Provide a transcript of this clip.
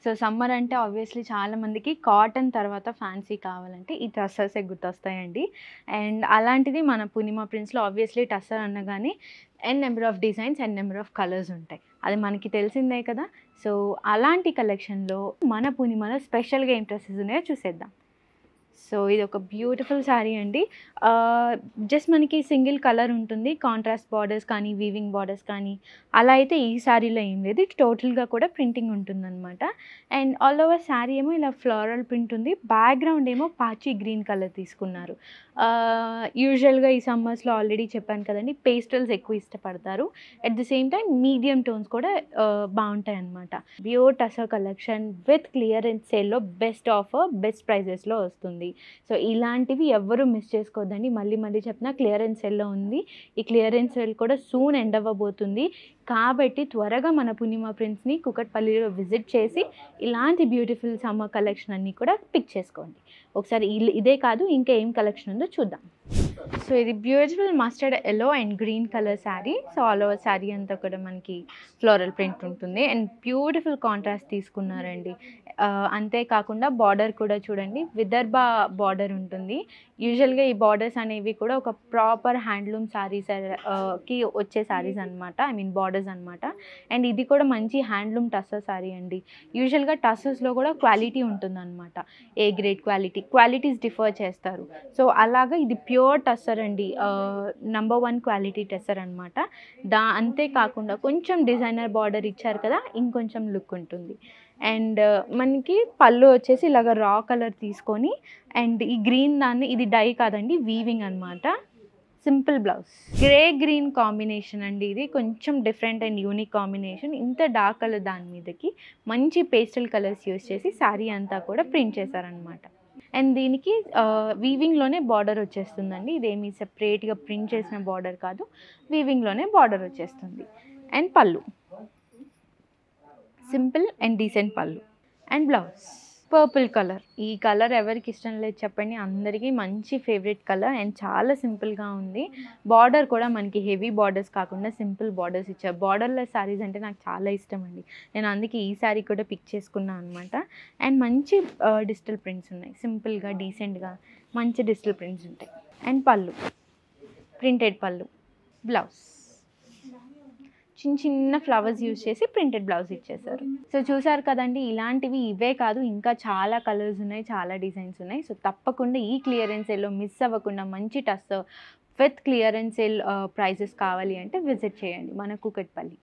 So summer అంటే obviously చాలా మందికి కాటన్ తర్వాత ఫ్యాన్సీ కావాలంటే ఈ టస్సర్సే గుర్తొస్తాయండి. అండ్ అలాంటిది మన పూర్ణిమ ప్రింట్స్‌లో ఆబ్వియస్లీ టస్సర్ అనగానే number of designs number of colours ఉంటాయి. అది మనకి తెలిసిందే కదా! సో అలాంటి కలెక్షన్‌లో మన పూర్ణిమలో స్పెషల్‌గా ఏం డ్రెసెస్ ఉన్నాయో చూసేద్దాం. సో ఇదొక బ్యూటిఫుల్ శారీ అండి. జస్ట్ మనకి సింగిల్ కలర్ ఉంటుంది. కాంట్రాస్ట్ బార్డర్స్ కానీ, వీవింగ్ బార్డర్స్ కానీ అలా అయితే ఈ శారీలో ఏం లేదు. ఇది టోటల్‌గా కూడా ప్రింటింగ్ ఉంటుందనమాట. అండ్ ఆల్ ఓవర్ శారీ ఏమో ఇలా ఫ్లోరల్ ప్రింట్ ఉంది. బ్యాక్‌గ్రౌండ్ ఏమో పాచి గ్రీన్ కలర్ తీసుకున్నారు. యూజువల్‌గా ఈ సమ్మర్స్‌లో ఆల్రెడీ చెప్పాను కదండీ! పేస్టల్స్ ఎక్కువ ఇష్టపడతారు. At the same time medium tones కూడా బావుంటాయన్నమాట. Pure tussar collection with clearance సేల్‌లో బెస్ట్ ఆఫర్, బెస్ట్ ప్రైజెస్‌లో వస్తుంది. సో ఇలాంటివి ఎవ్వరూ మిస్ చేసుకోవద్దండి. మళ్ళీ మళ్ళీ చెప్తున్నా క్లియరెన్స్ సేల్‌లో ఉంది. ఈ క్లియరెన్స్ సేల్ కూడా సూన్ ఎండ్ అవ్వబోతుంది. కాబట్టి త్వరగా మన పూర్ణిమ ప్రింట్స్‌ని కూకట్పల్లిలో విజిట్ చేసి ఇలాంటి బ్యూటిఫుల్ సమ్మర్ కలెక్షన్ అన్నీ కూడా పిక్ చేసుకోండి. ఒకసారి ఇదే కాదు ఇంకా ఏం కలెక్షన్ ఉందో చూద్దాం. సో ఇది beautiful mustard yellow and green colour sari. So all over sari అంతా కూడా మనకి ఫ్లోరల్ ప్రింట్ ఉంటుంది. అండ్ బ్యూటిఫుల్ కాంట్రాస్ట్ తీసుకున్నారండి. అంతేకాకుండా బార్డర్ కూడా చూడండి విదర్భ బార్డర్ ఉంటుంది. యూజువల్‌గా ఈ బార్డర్స్ అనేవి కూడా ఒక ప్రాపర్ హ్యాండ్లూమ్ శారీస్ కి వచ్చే శారీస్ అనమాట. ఐ మీన్ బార్డర్స్ అనమాట. అండ్ ఇది కూడా మంచి హ్యాండ్లూమ్ టస్సర్ శారీ అండి. యూజువల్‌గా టస్సర్స్‌లో కూడా క్వాలిటీ ఉంటుందన్నమాట. ఏ గ్రేడ్ క్వాలిటీస్ డిఫర్ చేస్తారు. సో అలాగా ఇది ప్యూర్ టస్సర్ అండి. నంబర్ 1 క్వాలిటీ టస్సర్ అనమాట. అంతేకాకుండా కొంచెం డిజైనర్ బార్డర్ ఇచ్చారు కదా! ఇంకొంచెం లుక్ ఉంటుంది. అండ్ మనకి పళ్ళు వచ్చేసి ఇలాగ రా కలర్ తీసుకొని అండ్ ఈ గ్రీన్ దాన్ని ఇది డై కాదండి వీవింగ్ అనమాట. Simple blouse. Grey green combination అండి ఇది. కొంచెం డిఫరెంట్ అండ్ యూనిక్ కాంబినేషన్. ఇంత డార్క్ కలర్ దాని మీదకి మంచి పేస్టల్ కలర్స్ యూజ్ చేసి శారీ అంతా కూడా ప్రింట్ చేశారనమాట. అండ్ దీనికి వీవింగ్‌లోనే బార్డర్ వచ్చేస్తుందండి. ఇదేమి సెపరేట్‌గా ప్రింట్ చేసిన బార్డర్ కాదు. వీవింగ్‌లోనే బార్డర్ వచ్చేస్తుంది. అండ్ పళ్ళు. సింపుల్ అండ్ డీసెంట్ పళ్ళు. And blouse. Purple colour. ఈ కలర్ ఎవరికి ఇష్టం లేదు చెప్పండి. అందరికీ మంచి ఫేవరెట్ కలర్ అండ్ చాలా సింపుల్‌గా ఉంది. బార్డర్ కూడా మనకి హెవీ బార్డర్స్ కాకుండా సింపుల్ బార్డర్స్ ఇచ్చారు. బార్డర్‌లెస్ శారీస్ అంటే నాకు చాలా ఇష్టం అండి. నేను అందుకే ఈ శారీ కూడా పిక్ చేసుకున్నాను అనమాట. అండ్ మంచి డిజిటల్ ప్రింట్స్ ఉన్నాయి. సింపుల్‌గా, డీసెంట్‌గా మంచి డిజిటల్ ప్రింట్స్ ఉంటాయి. అండ్ పళ్ళు. ప్రింటెడ్ పళ్ళు. బ్లౌజ్. చిన్న చిన్న ఫ్లవర్స్ యూజ్ చేసి ప్రింటెడ్ బ్లౌజ్ ఇచ్చేసారు. సో చూసారు కదండి, ఇలాంటివి ఇవే కాదు ఇంకా చాలా కలర్స్ ఉన్నాయి, చాలా డిజైన్స్ ఉన్నాయి. సో తప్పకుండా ఈ క్లియరెన్స్ సేల్‌లో మిస్ అవ్వకుండా మంచి tussar with clearance sale prices కావాలి అంటే విజిట్ చేయండి మన కూకట్పల్లి.